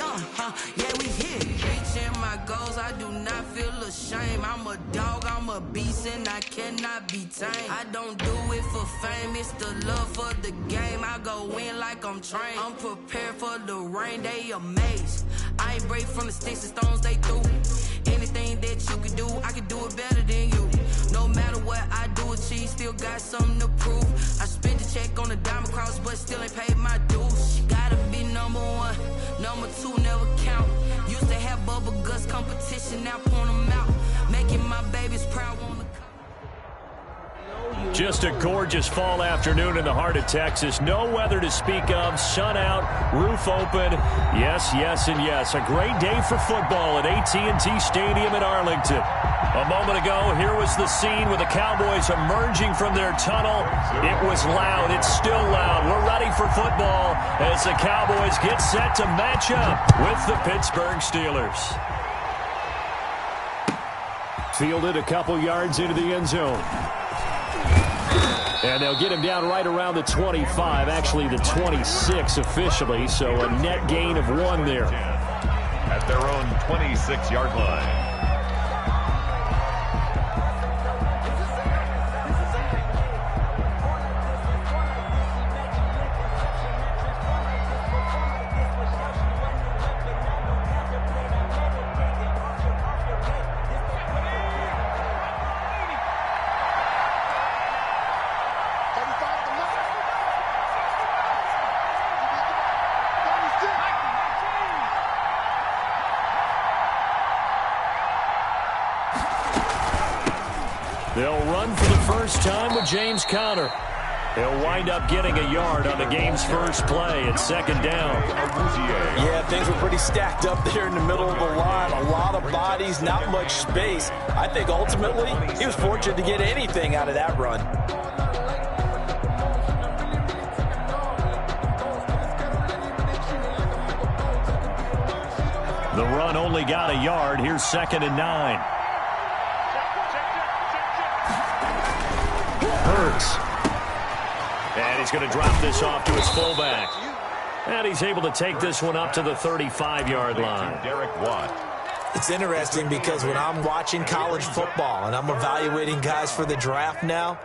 young, yeah, we here. Reaching my goals, I do not feel ashamed. I'm a dog, I'm a beast, and I cannot be tamed. I don't do it for fame, it's the love for the game. I go in like I'm trained. I'm prepared for the rain, they amazed. I ain't break from the sticks and stones they threw. Anything that you can do, I can do it better than you. No matter what I do, achieve, still got something to prove. I spent the check on the diamond cross, but still ain't paid my dues. Gotta be number one, number two never count. Used to have bubble guts competition, now point them out. Making my babies proud on the Just a gorgeous fall afternoon in the heart of Texas. No weather to speak of. Sun out, roof open. Yes, yes, and yes. A great day for football at AT&T Stadium in Arlington. A moment ago, here was the scene with the Cowboys emerging from their tunnel. It was loud. It's still loud. We're ready for football as the Cowboys get set to match up with the Pittsburgh Steelers. Fielded a couple yards into the end zone. And they'll get him down right around the 25, actually the 26 officially, so a net gain of 1 there. At their own 26-yard line. They'll run for the first time with James Conner. He'll wind up getting a yard on the game's first play at second down. Yeah, things were pretty stacked up there in the middle of the line. A lot of bodies, not much space. I think ultimately he was fortunate to get anything out of that run. The run only got a yard. Here's 2nd and 9. Hurts. And he's going to drop this off to his fullback. And he's able to take this one up to the 35-yard line. Derek Watt. It's interesting because when I'm watching college football and I'm evaluating guys for the draft now,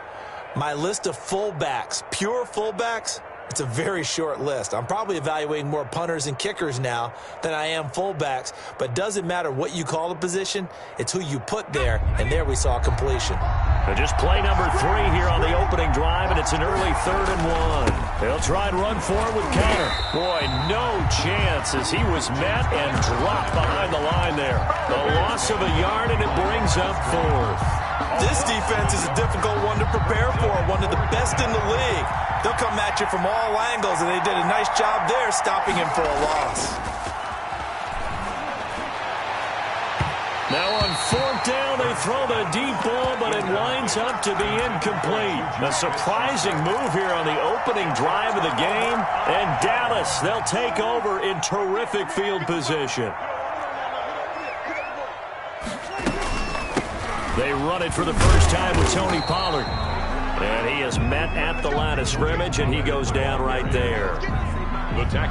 my list of fullbacks, pure fullbacks, it's a very short list. I'm probably evaluating more punters and kickers now than I am fullbacks, but it doesn't matter what you call the position, it's who you put there, and there we saw completion. And just play number 3 here on the opening drive, and it's an early 3rd and 1. They'll try and run for it with Conner. Boy, no chance as he was met and dropped behind the line there. The loss of a yard, and it brings up 4th. This defense is a difficult one to prepare for, one of the best in the league. They'll come at you from all angles, and they did a nice job there stopping him for a loss. Now on 4th down, they throw the deep ball, but it winds up to be incomplete. A surprising move here on the opening drive of the game, and Dallas, they'll take over in terrific field position. They run it for the first time with Tony Pollard. And he is met at the line of scrimmage, and he goes down right there.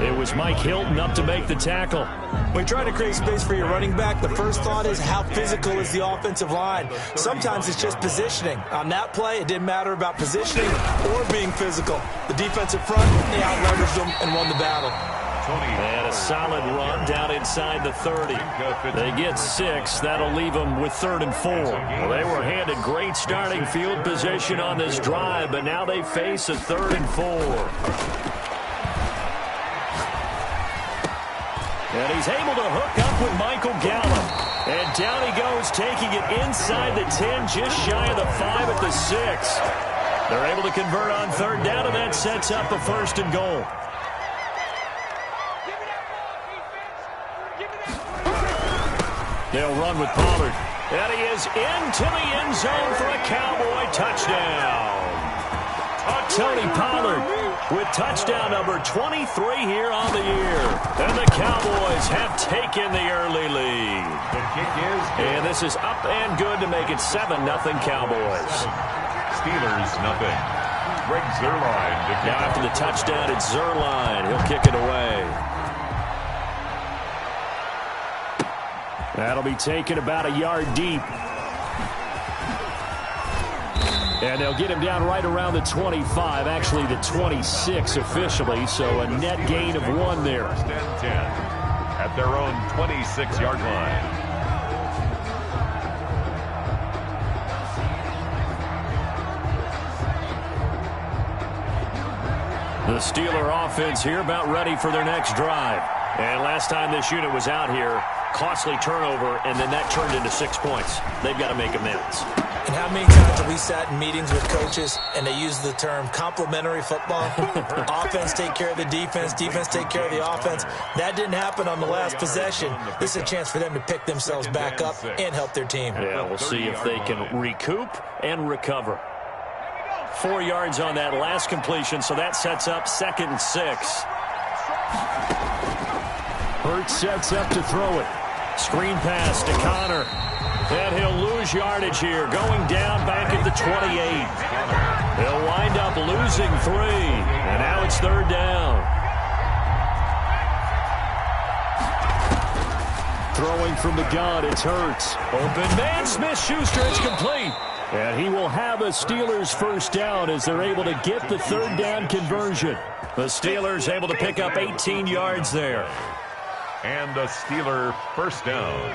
It was Mike Hilton up to make the tackle. When you're trying to create space for your running back, the first thought is how physical is the offensive line. Sometimes it's just positioning. On that play, it didn't matter about positioning or being physical. The defensive front, they out-leveraged them and won the battle. And a solid run down inside the 30. They get 6. That'll leave them with 3rd and 4. Well, they were handed great starting field position on this drive, but now they face a 3rd and 4. And he's able to hook up with Michael Gallup. And down he goes, taking it inside the 10, just shy of the 5 at the 6. They're able to convert on 3rd down, and that sets up a 1st and goal. They'll run with Pollard. And he is into the end zone for a Cowboy touchdown. Tony Pollard with touchdown number 23 here on the year. And the Cowboys have taken the early lead. The kick is good. And this is up and good to make it 7-0 Cowboys. Steelers, nothing. Greg Zuerlein. Now after the touchdown, it's Zuerlein. He'll kick it away. That'll be taken about a yard deep. And they'll get him down right around the 25, actually the 26 officially, so a net gain of 1 there. 10 at their own 26-yard line. The Steeler offense here about ready for their next drive. And last time this unit was out here, costly turnover, and then that turned into 6 points. They've got to make amends. And how many times have we sat in meetings with coaches and they use the term complementary football? Offense take care of the defense, defense take care of the offense. That didn't happen on the last possession. This is a chance for them to pick themselves back up and help their team. Yeah, we'll see if they can recoup and recover. 4 yards on that last completion, so that sets up 2nd and 6. Hurts sets up to throw it. Screen pass to Connor. And he'll lose yardage here, going down back at the 28. He'll wind up losing 3, and now it's 3rd down. Throwing from the gun, it's Hurts. Open man, Smith-Schuster, it's complete. And he will have a Steelers first down as they're able to get the 3rd down conversion. The Steelers able to pick up 18 yards there. And the Steeler first down.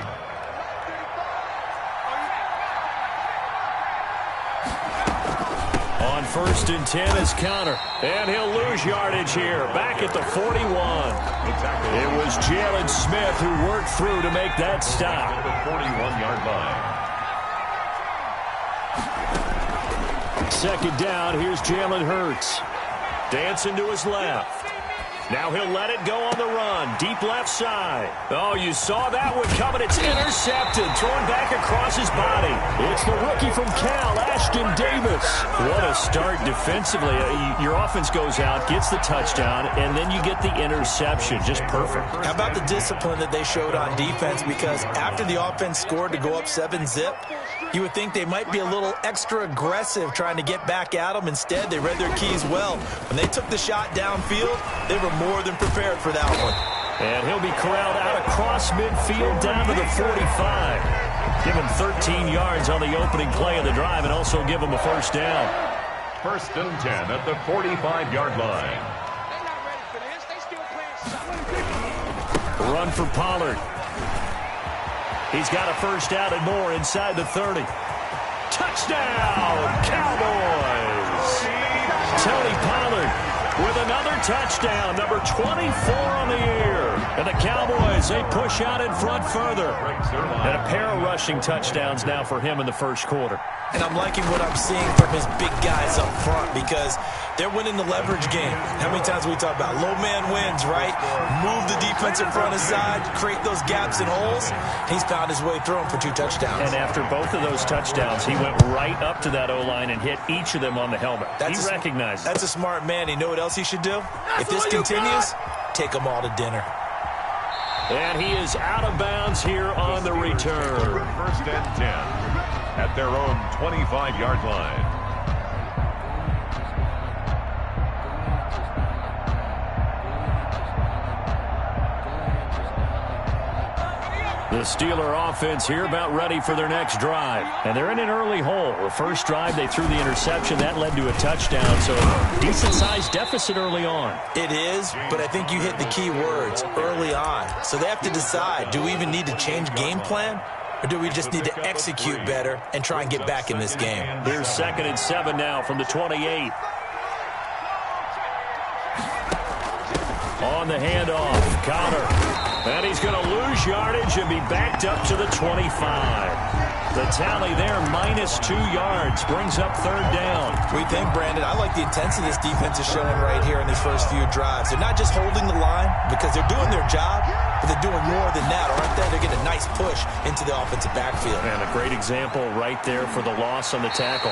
On 1st and 10 is Connor. And he'll lose yardage here. Back at the 41. It was Jalen Smith who worked through to make that stop. At the 41-yard line. 2nd down. Here's Jalen Hurts. Dancing to his left. Now he'll let it go on the run. Deep left side. Oh, you saw that one coming. It's intercepted. Thrown back across his body. It's the rookie from Cal, Ashton Davis. What a start defensively. Your offense goes out, gets the touchdown, and then you get the interception. Just perfect. How about the discipline that they showed on defense? Because after the offense scored to go up 7-zip, you would think they might be a little extra aggressive trying to get back at them. Instead, they read their keys well. When they took the shot downfield, they were more than prepared for that one. And he'll be corralled out across midfield down to the 45. Give him 13 yards on the opening play of the drive and also give him a first down. 1st and 10 at the 45-yard line. Run for Pollard. He's got a first down and more inside the 30. Touchdown, Cowboys! Tony Pollard with another touchdown, number 24 on the year. And the Cowboys, they push out in front further. And a pair of rushing touchdowns now for him in the first quarter. And I'm liking what I'm seeing from his big guys up front because they're winning the leverage game. How many times we talk about low man wins, right? Move the defense in front aside, create those gaps and holes. He's found his way through them for 2 touchdowns. And after both of those touchdowns, he went right up to that O-line and hit each of them on the helmet. He recognized it. That's a smart man. You know what else he should do? If this continues, take them all to dinner. And he is out of bounds here on the return. 1st and 10 at their own 25-yard line. The Steeler offense here about ready for their next drive. And they're in an early hole. The first drive, they threw the interception. That led to a touchdown. So decent-sized deficit early on. It is, but I think you hit the key words, early on. So they have to decide, do we even need to change game plan? Or do we just need to execute better and try and get back in this game? Here's 2nd and 7 now from the 28. On the handoff, Connor. And he's going to lose yardage and be backed up to the 25. The tally there, -2 yards, brings up 3rd down. We think, Brandon, I like the intensity this defense is showing right here in these first few drives. They're not just holding the line because they're doing their job, but they're doing more than that, aren't they? They're getting a nice push into the offensive backfield. And a great example right there for the loss on the tackle.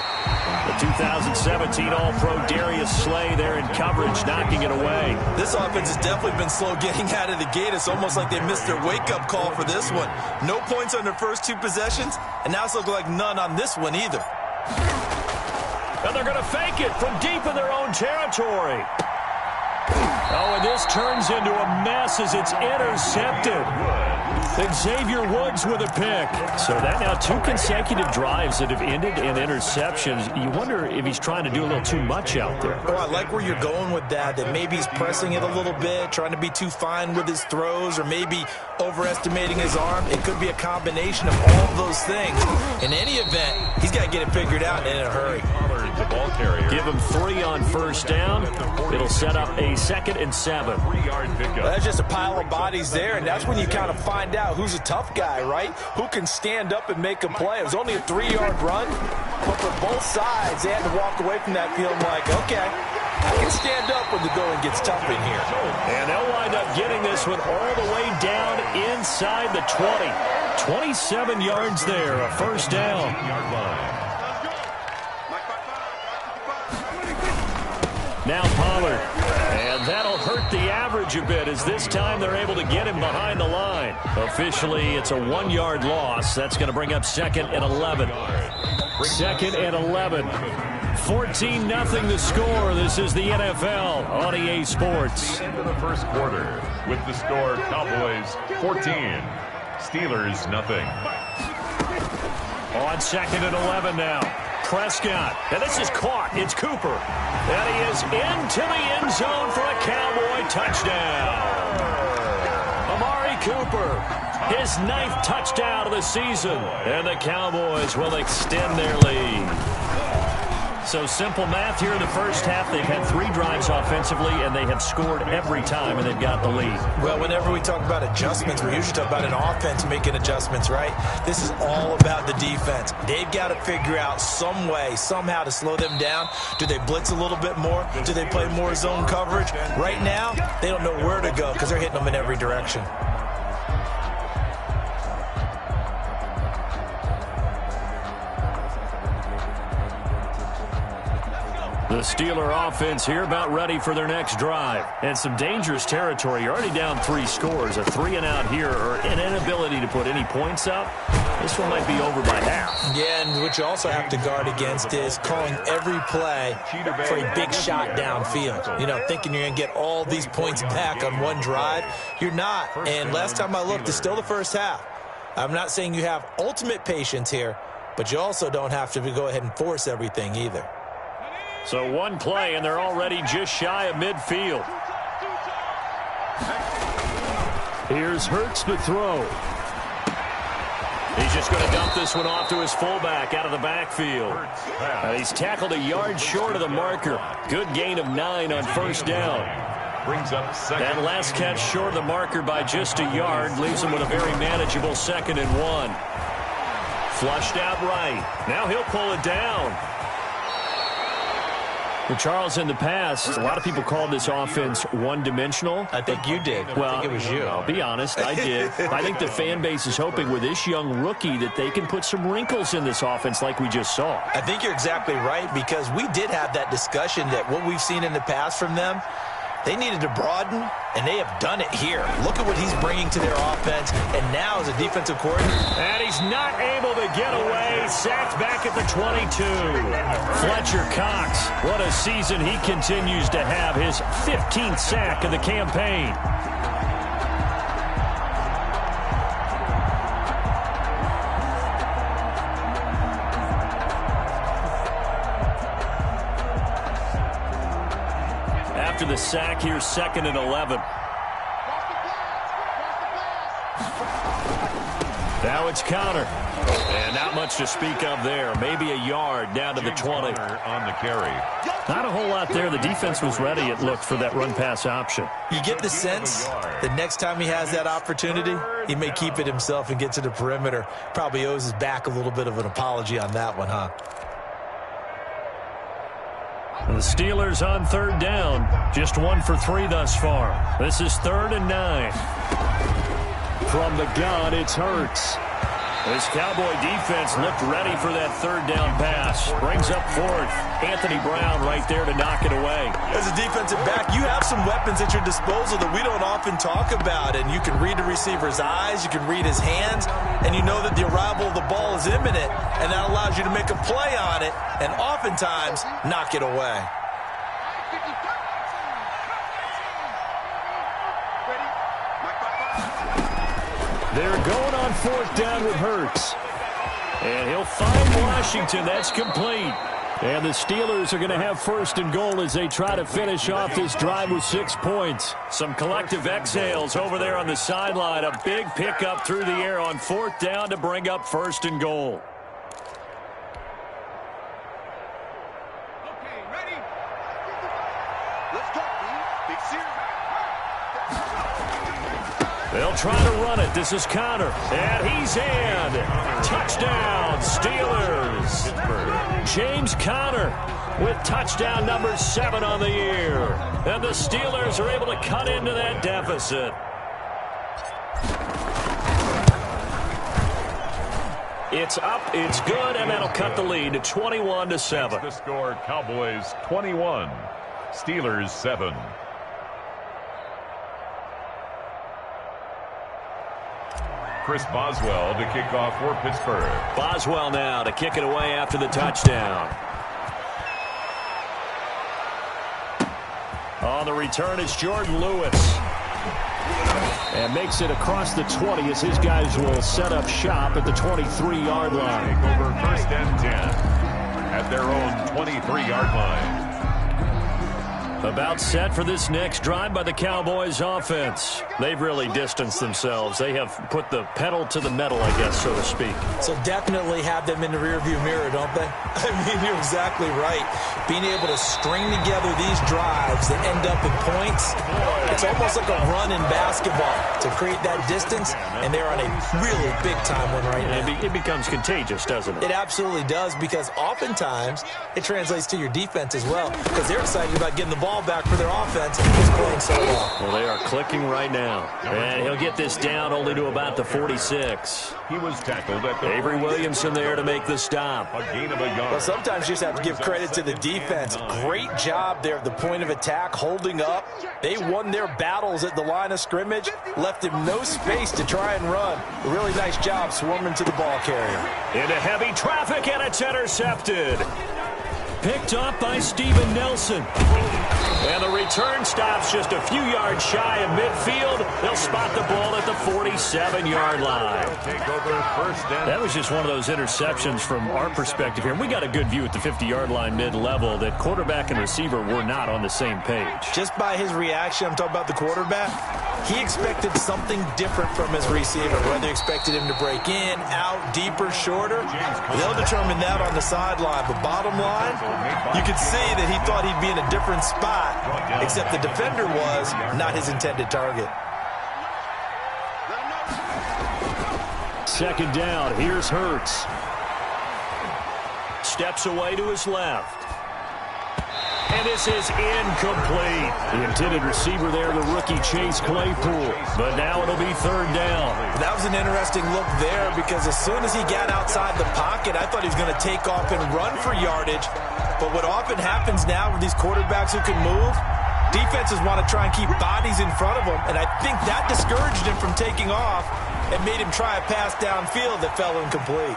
The 2017 All-Pro Darius Slay there in coverage, knocking it away. This offense has definitely been slow getting out of the gate. It's almost like they missed their wake-up call for this one. No points on their first 2 possessions, and now it's looking like none on this one either. And they're going to fake it from deep in their own territory. Oh, and this turns into a mess as it's intercepted. Xavier Woods with a pick. So that now 2 consecutive drives that have ended in interceptions. You wonder if he's trying to do a little too much out there. Oh, I like where you're going with that maybe he's pressing it a little bit, trying to be too fine with his throws, or maybe overestimating his arm. It could be a combination of all of those things. In any event, he's got to get it figured out and in a hurry. The ball carrier. Give him 3 on first down. It'll set up a 2nd and 7. 3-yard pickup. That's just a pile of bodies there, and that's when you kind of find out who's a tough guy, right? Who can stand up and make a play. It was only a 3-yard run, but for both sides, they had to walk away from that field like, okay, I can stand up when the going gets tough in here. And they'll wind up getting this one all the way down inside the 20. 27 yards there, a first down. Now Pollard, and that'll hurt the average a bit as this time they're able to get him behind the line. Officially, it's a 1-yard loss. That's going to bring up 2nd and 11. 2nd and 11. 14-0 the score. This is the NFL on EA Sports. Into the first quarter with the score Cowboys 14, Steelers nothing. On 2nd and 11 now. Prescott, and this is caught. It's Cooper, and he is into the end zone for a Cowboy touchdown. Amari Cooper, his 9th touchdown of the season, and the Cowboys will extend their lead. So simple math here in the first half. They've had 3 drives offensively, and they have scored every time, and they've got the lead. Well, whenever we talk about adjustments, we usually talk about an offense making adjustments, right? This is all about the defense. They've got to figure out some way, somehow to slow them down. Do they blitz a little bit more? Do they play more zone coverage? Right now, they don't know where to go because they're hitting them in every direction. The Steeler offense here about ready for their next drive. And some dangerous territory. You're already down 3 scores. A 3-and-out here or an inability to put any points up. This one might be over by half. Yeah, and what you also have to guard against is calling every play for a big shot downfield. You know, thinking you're going to get all these points back on one drive. You're not. And last time I looked, it's still the first half. I'm not saying you have ultimate patience here, but you also don't have to go ahead and force everything either. So 1 play, and they're already just shy of midfield. Here's Hurts to throw. He's just going to dump this one off to his fullback out of the backfield. He's tackled a yard short of the marker. Good gain of 9 on first down. Brings up 2nd. That last catch short of the marker by just a yard leaves him with a very manageable 2nd and 1. Flushed out right. Now he'll pull it down. Well, Charles, in the past, a lot of people called this offense one-dimensional. I think you did. Well, I think it was you. I'll be honest, I did. I think the fan base is hoping with this young rookie that they can put some wrinkles in this offense like we just saw. I think you're exactly right, because we did have that discussion that what we've seen in the past from them, they needed to broaden, and they have done it here. Look at what he's bringing to their offense, and now as a defensive coordinator. And he's not able to get away. Sacked back at the 22. Fletcher Cox, what a season he continues to have. His 15th sack of the campaign. After the sack, here's 2nd and 11. Now it's counter. And not much to speak of there. Maybe a yard down to the 20. On the carry. Not a whole lot there. The defense was ready, it looked, for that run-pass option. You get the sense that next time he has that opportunity, he may keep it himself and get to the perimeter. Probably owes his back a little bit of an apology on that one, huh? The Steelers on 3rd down. Just 1 for 3 thus far. This is 3rd and 9. From the gun, it's Hurts. This Cowboy defense looked ready for that 3rd down pass. Brings up 4th. Anthony Brown right there to knock it away. As a defensive back, you have some weapons at your disposal that we don't often talk about. And you can read the receiver's eyes, you can read his hands, and you know that the arrival of the ball is imminent, and that allows you to make a play on it and oftentimes knock it away. They're going on 4th down with Hurts. And he'll find Washington. That's complete. And the Steelers are going to have 1st and goal as they try to finish off this drive with 6 points. Some collective exhales over there on the sideline. A big pickup through the air on 4th down to bring up 1st and goal. Okay, ready? Let's go, Big Series. They'll try to run it. This is Connor. And he's in. Touchdown, Steelers. James Conner with touchdown number 7 on the year. And the Steelers are able to cut into that deficit. It's up, it's good, and that'll cut the lead to 21-7. That's the score, Cowboys 21, Steelers 7. Chris Boswell to kick off for Pittsburgh. Boswell now to kick it away after the touchdown. On the return is Jordan Lewis. And makes it across the 20 as his guys will set up shop at the 23-yard line. Take over 1st and 10 at their own 23-yard line. About set for this next drive by the Cowboys offense. They've really distanced themselves. They have put the pedal to the metal, I guess, so to speak. So definitely have them in the rearview mirror, don't they? I mean, you're exactly right. Being able to string together these drives that end up in points, it's almost like a run in basketball to create that distance, and they're on a really big-time one right now. It becomes contagious, doesn't it? It absolutely does, because oftentimes it translates to your defense as well, because they're excited about getting the ball back for their offense is playing so well. Well, they are clicking right now. And he'll get this down only to about the 46. He was tackled at the Avery Williamson there to make the stop. A gain of a yard. Well, sometimes you just have to give credit to the defense. Great job there at the point of attack, holding up. They won their battles at the line of scrimmage, left him no space to try and run. A really nice job swarming to the ball carrier. Into heavy traffic, and it's intercepted. Picked up by Steven Nelson. And the return stops just a few yards shy of midfield. They'll spot the ball at the 47-yard line. Take over 1st down. That was just one of those interceptions from our perspective here. And we got a good view at the 50-yard line mid-level that quarterback and receiver were not on the same page. Just by his reaction, I'm talking about the quarterback, he expected something different from his receiver, whether he expected him to break in, out, deeper, shorter. They'll determine that on the sideline. But bottom line, you could see that he thought he'd be in a different spot, except the defender was not his intended target. 2nd down. Here's Hurts. Steps away to his left. And this is incomplete. The intended receiver there, the rookie Chase Claypool. But now it'll be 3rd down. That was an interesting look there, because as soon as he got outside the pocket, I thought he was going to take off and run for yardage. But what often happens now with these quarterbacks who can move, defenses want to try and keep bodies in front of them, and I think that discouraged him from taking off and made him try a pass downfield that fell incomplete.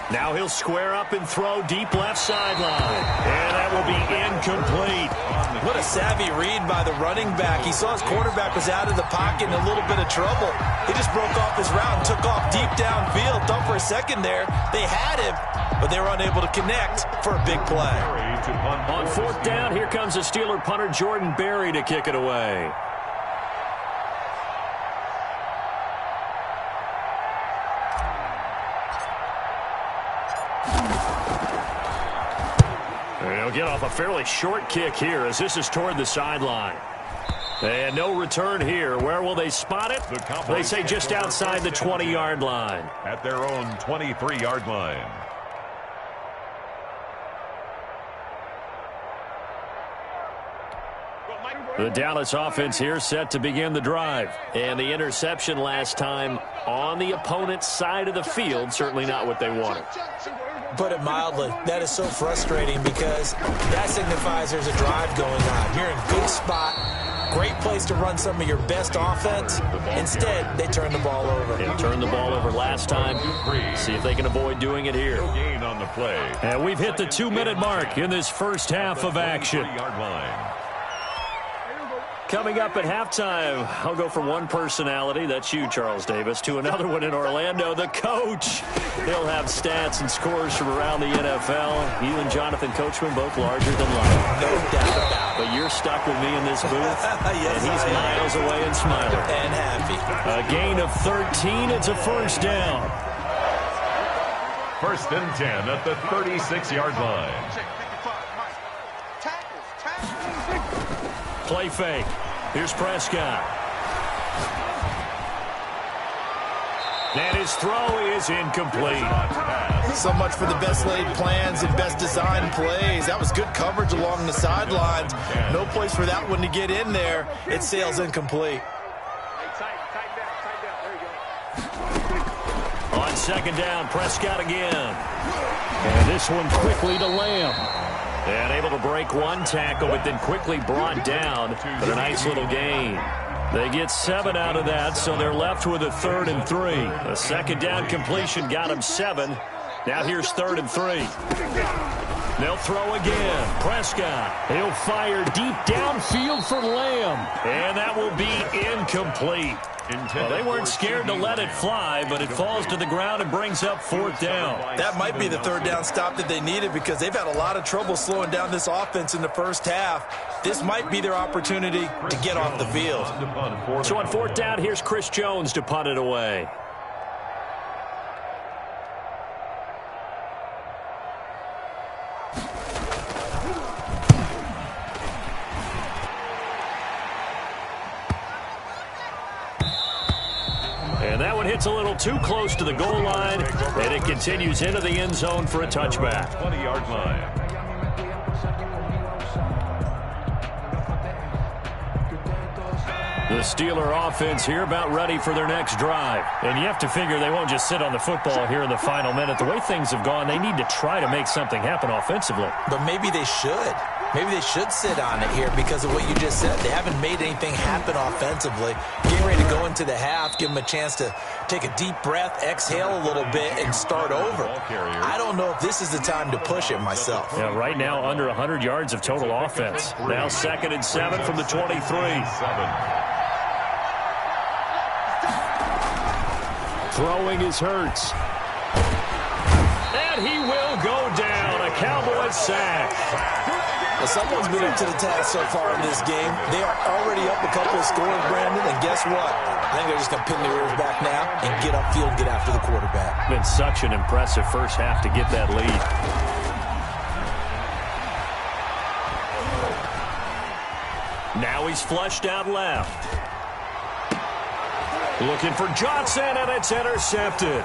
Now he'll square up and throw deep left sideline. And that will be incomplete. What a savvy read by the running back. He saw his quarterback was out of the pocket in a little bit of trouble. He just broke off his route and took off deep downfield. Thought for a second there they had him, but they were unable to connect for a big play. On 4th down, here comes the Steeler punter Jordan Berry to kick it away. They'll get off a fairly short kick here as this is toward the sideline. And no return here. Where will they spot it? They say just outside the 20-yard line. At their own 23-yard line. The Dallas offense here set to begin the drive. And the interception last time on the opponent's side of the field, certainly not what they wanted. Put it mildly, that is so frustrating, because that signifies there's a drive going on. You're in a good spot, great place to run some of your best offense. Instead, they turn the ball over. They turned the ball over last time. See if they can avoid doing it here. Gain on the play. And we've hit the 2-minute mark in this first half of action. Coming up at halftime, I'll go from one personality, that's you, Charles Davis, to another one in Orlando, the coach. He'll have stats and scores from around the NFL. You and Jonathan Coachman both larger than life. No doubt about it. But you're stuck with me in this booth, Yes, and he's miles away and smiling. And happy. A gain of 13, it's a first down. First and 10 at the 36-yard line. Play fake. Here's Prescott. And his throw is incomplete. So much for the best laid plans and best designed plays. That was good coverage along the sidelines. No place for that one to get in there. It sails incomplete. On second down, Prescott again. And this one quickly to Lamb. And able to break one tackle, but then quickly brought down for a nice little gain. They get 7 out of that, so they're left with a 3rd and 3. A second down completion got them 7. Now here's 3rd and 3. They'll throw again. Prescott. He'll fire deep downfield for Lamb. And that will be incomplete. Well, they weren't scared to let it fly, but it falls to the ground and brings up 4th down. That might be the 3rd down stop that they needed because they've had a lot of trouble slowing down this offense in the first half. This might be their opportunity to get off the field. So on 4th down, here's Chris Jones to punt it away. And that one hits a little too close to the goal line, and it continues into the end zone for a touchback. 20-yard line. The Steeler offense here about ready for their next drive. And you have to figure they won't just sit on the football here in the final minute. The way things have gone, they need to try to make something happen offensively. But maybe they should. Maybe they should sit on it here because of what you just said. They haven't made anything happen offensively. Getting ready to go into the half, give them a chance to take a deep breath, exhale a little bit, and start over. I don't know if this is the time to push it myself. Yeah, right now under 100 yards of total offense. Now 2nd and 7 from the 23. Throwing is Hurts. And he will go down. A Cowboys sack. Well, someone's been up to the task so far in this game. They are already up a couple of scores, Brandon, and guess what? I think they're just going to pin their ears back now and get upfield and get after the quarterback. Been such an impressive first half to get that lead. Now he's flushed out left. Looking for Johnson, and it's intercepted.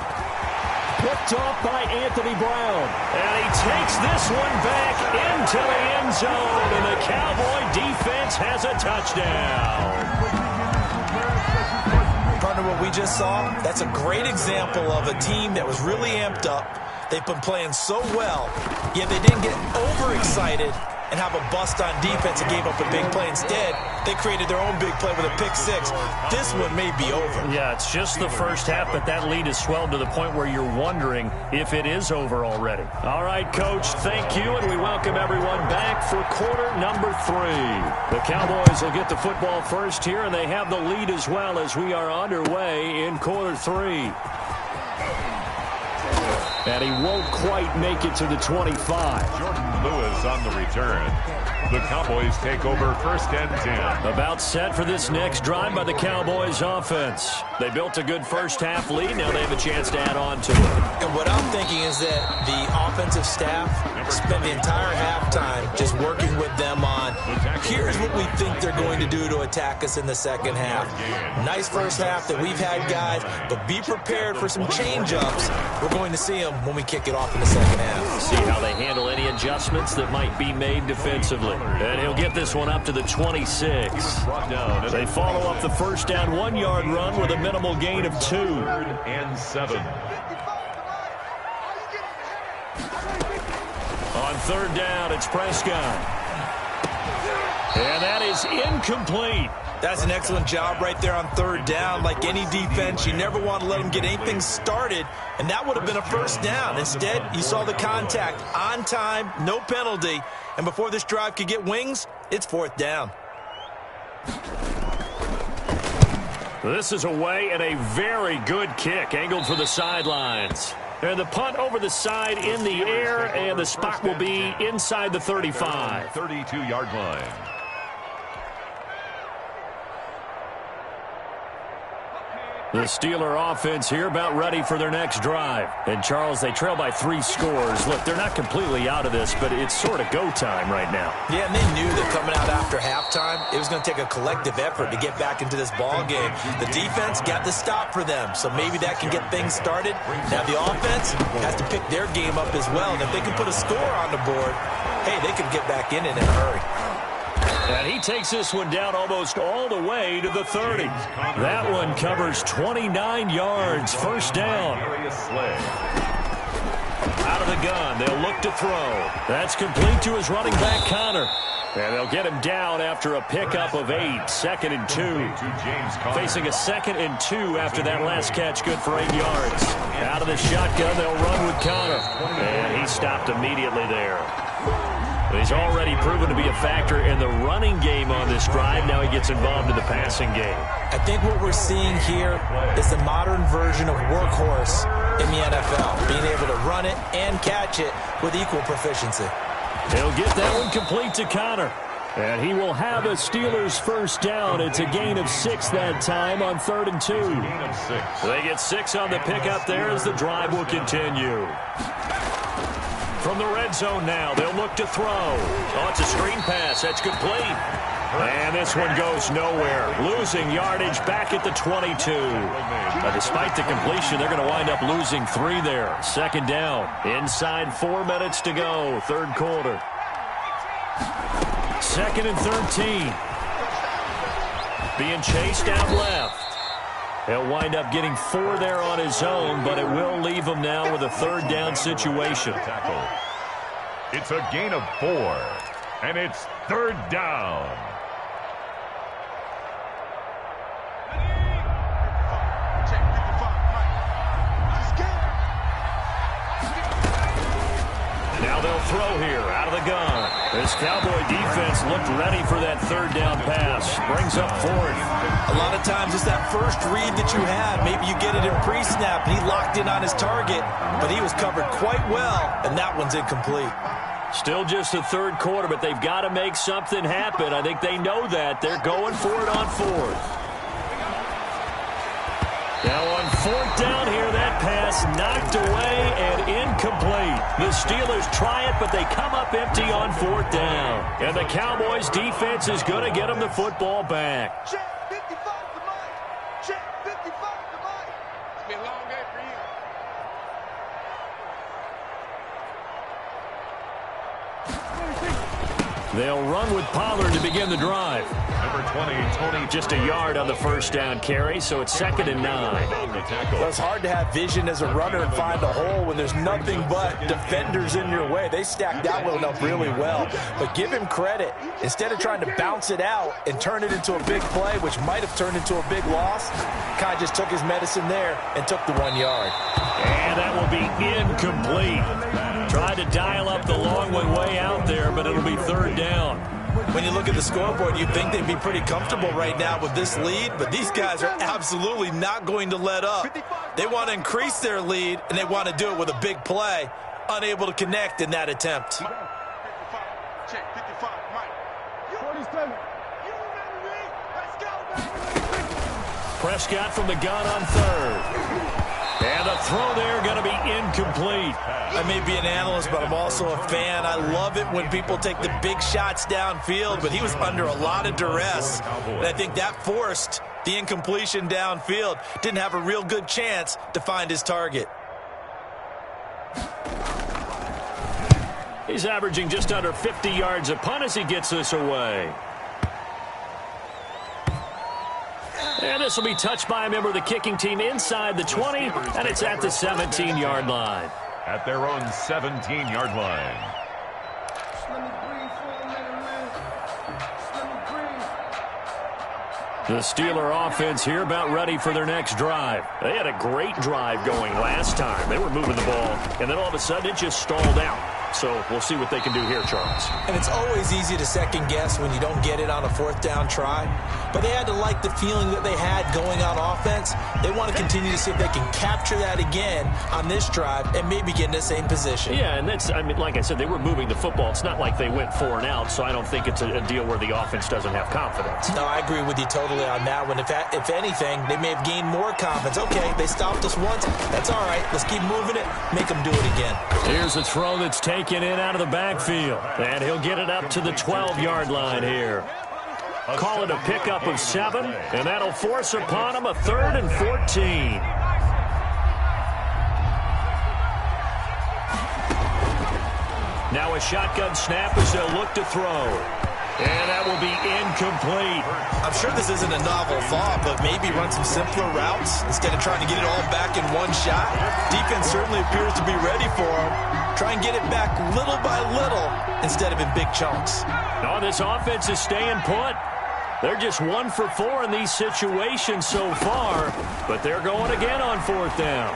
Picked off by Anthony Brown. And he takes this one back into the end zone, and the Cowboy defense has a touchdown. Partner, what we just saw, that's a great example of a team that was really amped up. They've been playing so well, yet they didn't get overexcited and have a bust on defense and gave up a big play. Instead, they created their own big play with a pick six. This one may be over. Yeah, it's just the first half, but that lead has swelled to the point where you're wondering if it is over already. All right, Coach, thank you, and we welcome everyone back for quarter number 3. The Cowboys will get the football first here, and they have the lead as well as we are underway in quarter 3. And he won't quite make it to the 25. Jordan Lewis on the return. The Cowboys take over 1st and 10. About set for this next drive by the Cowboys offense. They built a good first half lead. Now they have a chance to add on to it. And what I'm thinking is that the offensive staff spend the entire halftime just working with them on, here's what we think they're going to do to attack us in the second half. Nice first half that we've had, guys, but be prepared for some change-ups. We're going to see them when we kick it off in the second half. See how they handle any adjustments that might be made defensively. And he'll get this one up to the 26. They follow up the first down 1-yard run with a minimal gain of 2. 3rd and 7. On 3rd down, it's Prescott. And that is incomplete. That's an excellent job right there on 3rd down. Like any defense, you never want to let them get anything started, and that would have been a first down. Instead, you saw the contact on time, no penalty, and before this drive could get wings, it's 4th down. This is away and a very good kick angled for the sidelines. And the punt over the side in the air, and the spot will be inside the 35. 32-yard line. The Steeler offense here about ready for their next drive. And, Charles, they trail by 3 scores. Look, they're not completely out of this, but it's sort of go time right now. Yeah, and they knew that coming out after halftime, it was going to take a collective effort to get back into this ball game. The defense got the stop for them, so maybe that can get things started. Now the offense has to pick their game up as well, and if they can put a score on the board, hey, they can get back in it in a hurry. And he takes this one down almost all the way to the 30. That one covers 29 yards. First down. Out of the gun. They'll look to throw. That's complete to his running back, Connor. And they'll get him down after a pickup of 8. 2nd and 2. Facing a 2nd and 2 after that last catch. Good for 8 yards. Out of the shotgun, they'll run with Connor. And he stopped immediately there. He's already proven to be a factor in the running game on this drive. Now he gets involved in the passing game. I think what we're seeing here is the modern version of workhorse in the NFL, being able to run it and catch it with equal proficiency. He'll get that one complete to Connor. And he will have a Steelers first down. It's a gain of 6 that time on 3rd and 2. They get 6 on the pickup there as the drive will continue. From the red zone now, they'll look to throw. Oh, it's a screen pass. That's complete. And this one goes nowhere. Losing yardage back at the 22. Despite the completion, they're going to wind up losing 3 there. 2nd down. Inside 4 minutes to go. 3rd quarter. 2nd and 13. Being chased out left. He'll wind up getting 4 there on his own, but it will leave him now with a 3rd down situation. It's a gain of 4, and it's 3rd down. Now they'll throw here out of the gun. This Cowboy defense looked ready for that 3rd down pass. Brings up 4th. A lot of times it's that first read that you have. Maybe you get it in pre-snap, and he locked in on his target, but he was covered quite well, and that one's incomplete. Still just the 3rd quarter, but they've got to make something happen. I think they know that. They're going for it on 4th. Now on 4th down here, that pass knocked away and incomplete. The Steelers try it, but they come up empty on 4th down. And the Cowboys defense is going to get them the football back. Check 55 to Mike. Check 55 to Mike. It's been a long day for you. They'll run with Pollard to begin the drive. Number 20, Tony. Just a yard on the first down carry, so it's 2nd and 9. Well, it's hard to have vision as a runner and find a hole when there's nothing but defenders in your way. They stacked that one up really well. But give him credit. Instead of trying to bounce it out and turn it into a big play, which might have turned into a big loss, kind of just took his medicine there and took the 1 yard. And that will be incomplete. Tried to dial up the long one way out there, but it'll be 3rd down. When you look at the scoreboard, you'd think they'd be pretty comfortable right now with this lead, but these guys are absolutely not going to let up. They want to increase their lead, and they want to do it with a big play. Unable to connect in that attempt. 55. Check 55, Mike. 47. You ready? Let's go, baby. Prescott from the gun on 3rd. And the throw there going to be incomplete. I may be an analyst, but I'm also a fan. I love it when people take the big shots downfield, but he was under a lot of duress. And I think that forced the incompletion downfield. Didn't have a real good chance to find his target. He's averaging just under 50 yards a punt as he gets this away. And this will be touched by a member of the kicking team inside the 20, and it's at the 17-yard line. At their own 17-yard line. The Steeler offense here about ready for their next drive. They had a great drive going last time. They were moving the ball, and then all of a sudden it just stalled out. So we'll see what they can do here, Charles. And it's always easy to second guess when you don't get it on a fourth down try. But they had to like the feeling that they had going on offense. They want to continue to see if they can capture that again on this drive and maybe get in the same position. Yeah, and that's, I mean, like I said, they were moving the football. It's not like they went 4 and out, so I don't think it's a deal where the offense doesn't have confidence. No, I agree with you totally on that one. If anything, they may have gained more confidence. Okay, they stopped us once. That's all right. Let's keep moving it. Make them do it again. Here's a throw that's taken in out of the backfield. And he'll get it up to the 12-yard line here. Call it a pickup of 7, and that'll force upon him a 3rd and 14. Now a shotgun snap as they'll look to throw. And that will be incomplete. I'm sure this isn't a novel thought, but maybe run some simpler routes instead of trying to get it all back in one shot. Defense certainly appears to be ready for him. Try and get it back little by little instead of in big chunks. No, this offense is staying put. They're just 1 for 4 in these situations so far, but they're going again on 4th down.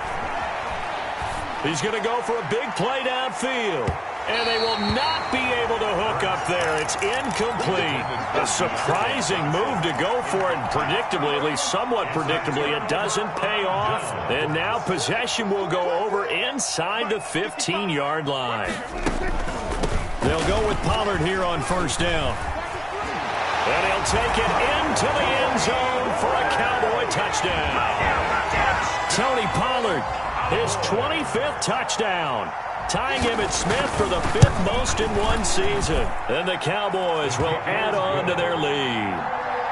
He's going to go for a big play downfield. And they will not be able to hook up there. It's incomplete. A surprising move to go for it. Predictably, at least somewhat predictably, it doesn't pay off. And now possession will go over inside the 15-yard line. They'll go with Pollard here on 1st down. And he'll take it into the end zone for a Cowboy touchdown. Tony Pollard, his 25th touchdown. Tying him at Smith for the 5th most in one season. And the Cowboys will add on to their lead.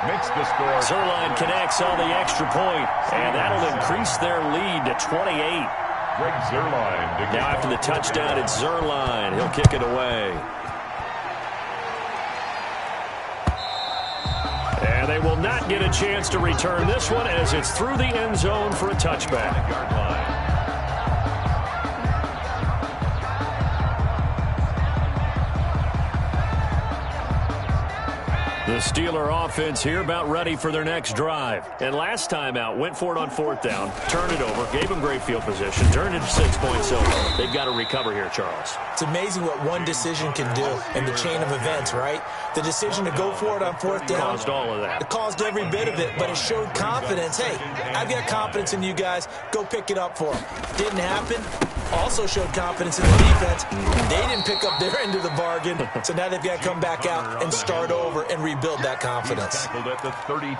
Makes the score. Zerline connects on the extra point, and that'll increase their lead to 28. Greg Zerline. Now after the touchdown, it's Zerline. He'll kick it away. And they will not get a chance to return this one as it's through the end zone for a touchback. Yard line. The Steeler offense here about ready for their next drive. And last time out, went for it on 4th down, turned it over, gave them great field position, turned it to 6 points over. They've got to recover here, Charles. It's amazing what one decision can do in the chain of events, right? The decision to go for it on 4th down. Caused all of that. It caused every bit of it, but it showed confidence. Hey, I've got confidence in you guys. Go pick it up for them. Didn't happen. Also showed confidence in the defense. They didn't pick up their end of the bargain, so now they've got to come back out and start over and rebuild that confidence.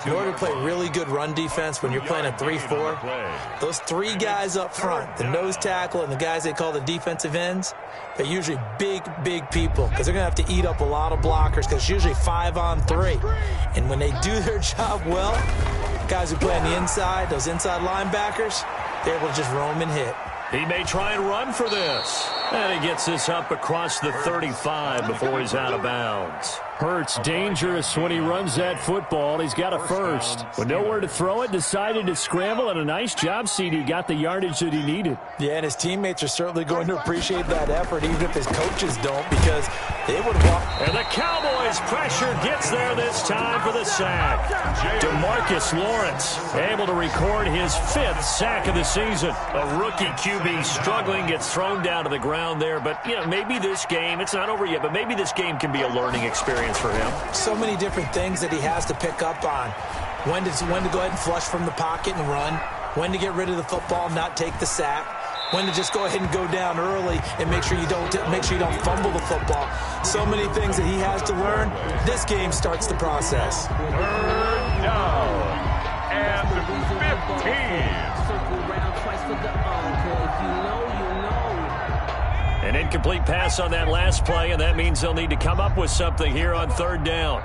In order to play really good run defense when you're playing a 3-4, those 3 guys up front, the nose tackle and the guys they call the defensive ends, they're usually big people because they're going to have to eat up a lot of blockers because it's usually 5 on 3. And when they do their job well, guys who play on the inside, those inside linebackers, they're able to just roam and hit. He may try and run for this. And he gets this up across the 35 before he's out of bounds. Hurts dangerous when he runs that football. He's got a first. With nowhere to throw it, decided to scramble, and a nice job, CD. Got the yardage that he needed. Yeah, and his teammates are certainly going to appreciate that effort, even if his coaches don't, because they would walk. And the Cowboys' pressure gets there this time for the sack. DeMarcus Lawrence able to record his 5th sack of the season. A rookie QB struggling, gets thrown down to the ground there. But, you know, maybe this game, it's not over yet, but maybe this game can be a learning experience for him. So many different things that he has to pick up on. When to go ahead and flush from the pocket and run. When to get rid of the football and not take the sack. When to just go ahead and go down early and make sure you don't fumble the football. So many things that he has to learn. This game starts the process. 3rd down and 15. An incomplete pass on that last play, and that means they'll need to come up with something here on 3rd down.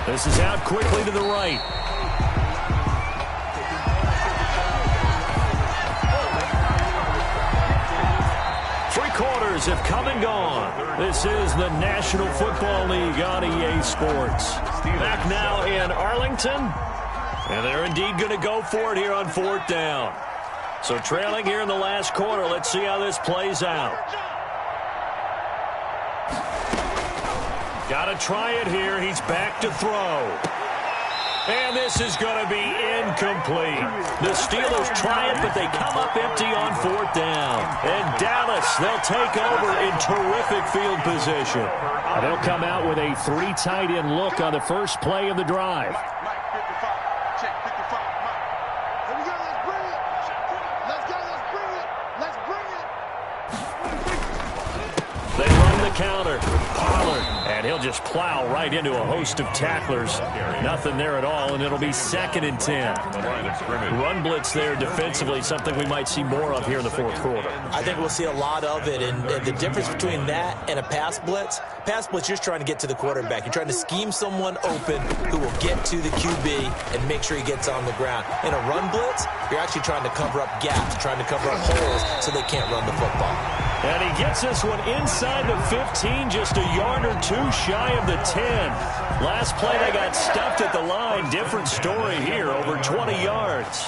This is out quickly to the right. Three-quarters have come and gone. This is the National Football League on EA Sports. Back now in Arlington, and they're indeed going to go for it here on 4th down. So trailing here in the last quarter. Let's see how this plays out. Got to try it here. He's back to throw. And this is going to be incomplete. The Steelers try it, but they come up empty on 4th down. And Dallas, they'll take over in terrific field position. They'll come out with a 3 tight end look on the first play of the drive. Mike, 55. Check 55. Mike. Here we go. Let's bring it. Let's go. Let's bring it. Let's bring it. They run the counter. Pollard. And he'll just plow right into a host of tacklers. Nothing there at all, and it'll be 2nd and 10. Run blitz there defensively, something we might see more of here in the 4th quarter. I think we'll see a lot of it, and the difference between that and a pass blitz, you're just trying to get to the quarterback. You're trying to scheme someone open who will get to the QB and make sure he gets on the ground. In a run blitz, you're actually trying to cover up gaps, trying to cover up holes so they can't run the football. And he gets this one inside the 15, just a yard or 2 shy of the 10. Last play, they got stuffed at the line. Different story here, over 20 yards.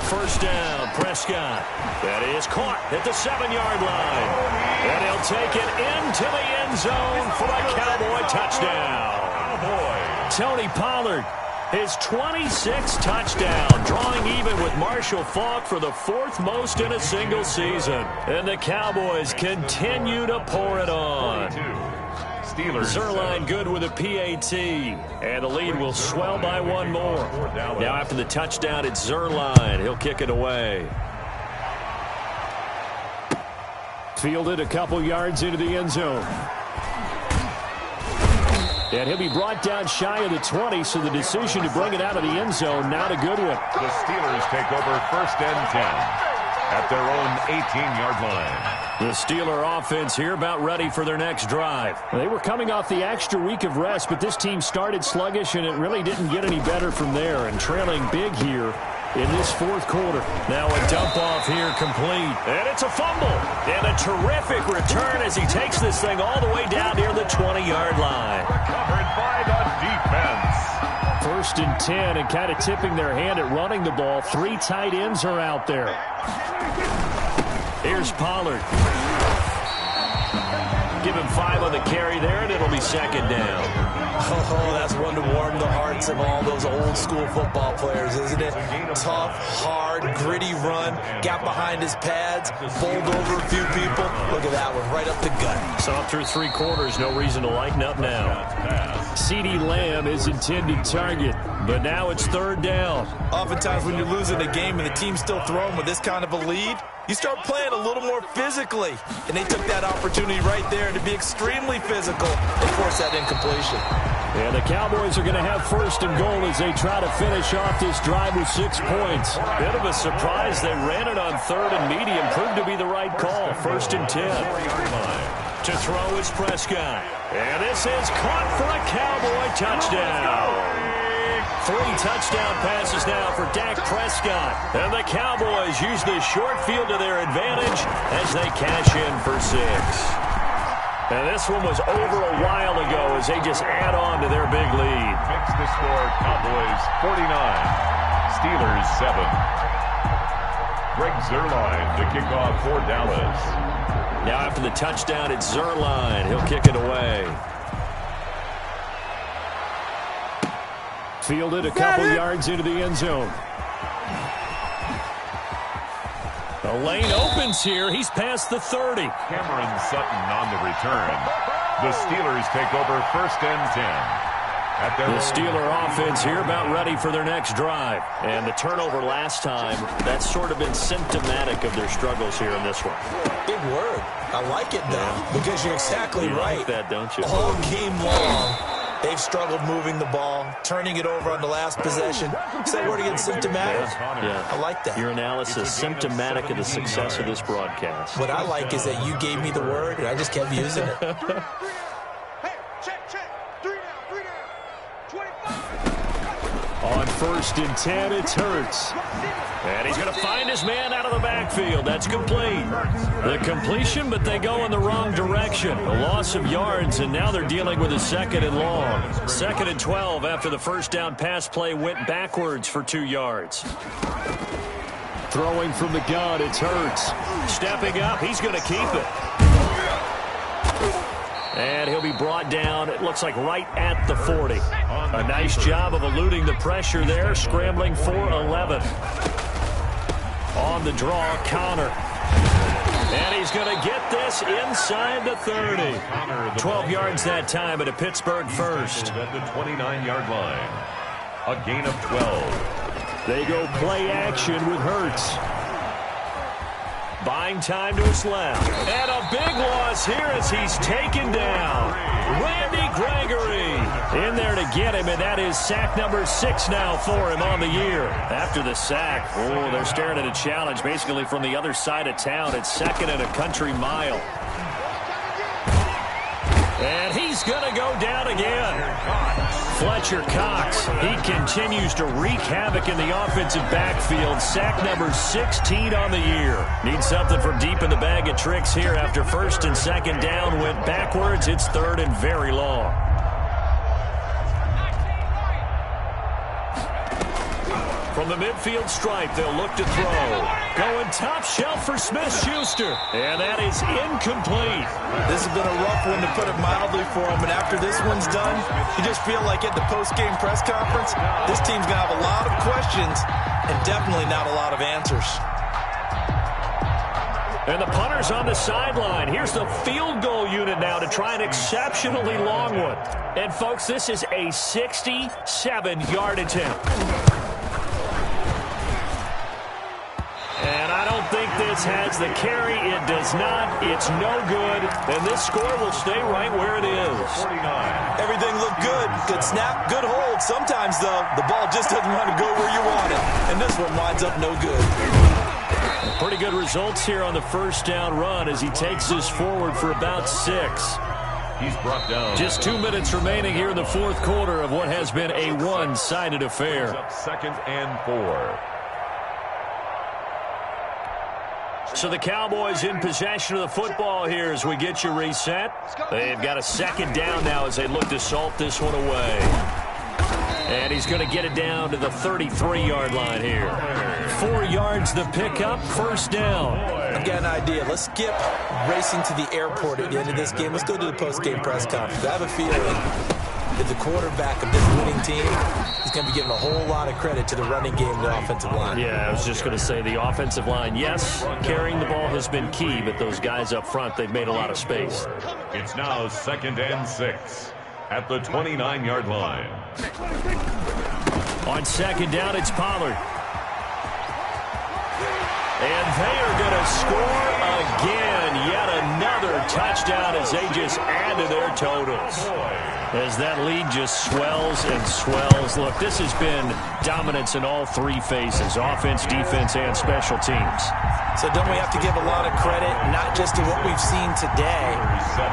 First down, Prescott. That is caught at the 7-yard line. And he'll take it into the end zone for a Cowboy touchdown. Tony Pollard, his 26th touchdown, drawing even with Marshall Faulk for the 4th most in a single season. And the Cowboys continue to pour it on. Zerline good with a PAT, and the lead will swell by 1 more. Now after the touchdown, it's Zerline. He'll kick it away. Fielded a couple yards into the end zone. And he'll be brought down shy of the 20, so the decision to bring it out of the end zone, not a good one. The Steelers take over 1st and 10 at their own 18-yard line. The Steeler offense here about ready for their next drive. They were coming off the extra week of rest, but this team started sluggish, and it really didn't get any better from there, and trailing big here in this 4th quarter. Now a dump off here complete. And it's a fumble. And a terrific return as he takes this thing all the way down near the 20-yard line. Recovered by the defense. 1st and 10, and kind of tipping their hand at running the ball. 3 tight ends are out there. Here's Pollard. Give him 5 on the carry there, and it'll be 2nd down. Oh, that's one to warm the hearts of all those old-school football players, isn't it? Tough, hard, gritty run, got behind his pads, bowled over a few people. Look at that one, right up the gut. So through 3 quarters, no reason to lighten up now. CeeDee Lamb is intended target, but now it's 3rd down. Oftentimes when you're losing a game and the team's still throwing with this kind of a lead, you start playing a little more physically. And they took that opportunity right there to be extremely physical and force that incompletion. And the Cowboys are going to have 1st and goal as they try to finish off this drive with 6 points. Bit of a surprise. They ran it on 3rd and medium. Proved to be the right call. 1st and 10. To throw is Prescott. And this is caught for a Cowboy touchdown. 3 touchdown passes now for Dak Prescott. And the Cowboys use the short field to their advantage as they cash in for 6. And this one was over a while ago as they just add on to their big lead. Makes the score Cowboys 49, Steelers 7. Greg Zerline to kick off for Dallas. Now after the touchdown, it's Zerline. He'll kick it away. Fielded a couple yards into the end zone. The lane opens here. He's past the 30. Cameron Sutton on the return. The Steelers take over 1st and 10. The Steeler offense here about ready for their next drive. And the turnover last time, that's sort of been symptomatic of their struggles here in this one. Big word. I like it, though, because you're exactly right. Like that, don't you? All game long, they've struggled moving the ball, turning it over on the last possession. Is that word again, symptomatic? Yeah. I like that. Your analysis symptomatic of the success of this broadcast. What I like is that you gave me the word, and I just kept using it. Hey, check. 3 down. 25. On 1st and 10, it's Hurts. And he's going to find his man out of the backfield. That's complete. The completion, but they go in the wrong direction. A loss of yards, and now they're dealing with a 2nd and long. 2nd and 12 after the first down pass play went backwards for 2 yards. Throwing from the gun, it's Hurts. Stepping up, he's going to keep it. And he'll be brought down, it looks like right at the 40. A nice job of eluding the pressure there, scrambling for 11. On the draw, Connor. And he's going to get this inside the 30. 12 yards that time at a Pittsburgh first. At the 29-yard line. A gain of 12. They go play action with Hurts. Buying time to his left. And a big loss here as he's taken down. Randy Gregory in there to get him, and that is sack number 6 now for him on the year. After the sack, they're staring at a challenge basically from the other side of town. It's second and a country mile. And he's going to go down again. Fletcher Cox, he continues to wreak havoc in the offensive backfield. Sack number 16 on the year. Needs something from deep in the bag of tricks here after first and second down went backwards. It's third and very long. From the midfield stripe, they'll look to throw. Going top shelf for Smith-Schuster. And that is incomplete. This has been a rough one, to put it mildly, for him. And after this one's done, you just feel like at the post-game press conference, this team's going to have a lot of questions and definitely not a lot of answers. And the punter's on the sideline. Here's the field goal unit now to try an exceptionally long one. And, folks, this is a 67-yard attempt. And I don't think this has the carry. It does not. It's no good. And this score will stay right where it is. 49. Everything looked good. Good snap, good hold. Sometimes, though, the ball just doesn't want to go where you want it. And this one winds up no good. Pretty good results here on the first down run as he takes this forward for about 6. He's brought down. Just 2 minutes remaining here in the fourth quarter of what has been a one-sided affair. Second and 4. So the Cowboys in possession of the football here as we get you reset. They've got a second down now as they look to salt this one away. And he's going to get it down to the 33-yard line here. 4 yards the pickup, first down. I've got an idea. Let's skip racing to the airport at the end of this game. Let's go to the post-game press conference. I have a feeling that the quarterback of this winning team is going to be giving a whole lot of credit to the running game and the offensive line. Yeah, I was just going to say the offensive line, yes, carrying the ball has been key, but those guys up front, they've made a lot of space. It's now second and 6 at the 29-yard line. On second down, it's Pollard. And they are going to score again. Yet another touchdown as they just add to their totals. As that lead just swells and swells. Look, this has been dominance in all three phases, offense, defense, and special teams. So don't we have to give a lot of credit, not just to what we've seen today,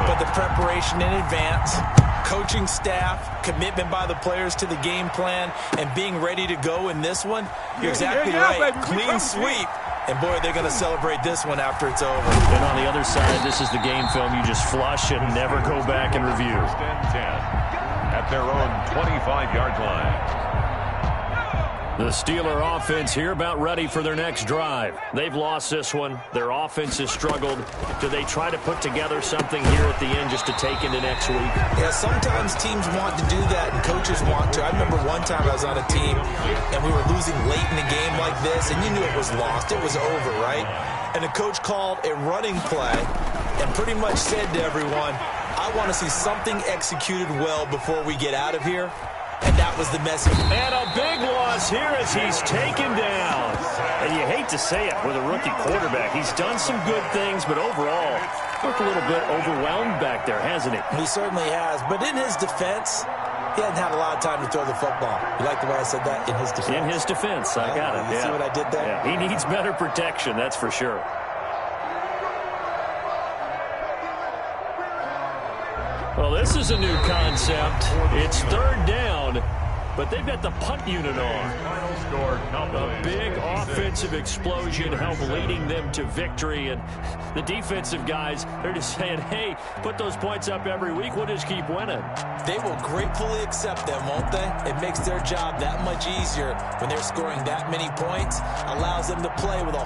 but the preparation in advance, coaching staff, commitment by the players to the game plan, and being ready to go in this one? You're exactly right. Clean sweep. And, boy, they're going to celebrate this one after it's over. And on the other side, this is the game film you just flush and never go back and review. At their own 25-yard line. The Steeler offense here about ready for their next drive. They've lost this one. Their offense has struggled. Do they try to put together something here at the end just to take into next week? Yeah, sometimes teams want to do that and coaches want to. I remember one time I was on a team and we were losing late in the game like this, and you knew it was lost. It was over, right? And the coach called a running play and pretty much said to everyone, I want to see something executed well before we get out of here. And that was the message. And a big loss here as he's taken down. And you hate to say it with a rookie quarterback. He's done some good things, but overall, looked a little bit overwhelmed back there, hasn't he? He certainly has. But in his defense, he hasn't had a lot of time to throw the football. You like the way I said that? In his defense. In his defense, I got it. You see what I did there? Yeah, he needs better protection, that's for sure. Well, this is a new concept. It's third down, but they've got the punt unit on. A big offensive explosion helped leading them to victory, and the defensive guys, they're just saying, hey, put those points up every week, we'll just keep winning. They will gratefully accept them, won't they? It makes their job that much easier when they're scoring that many points, allows them to play with a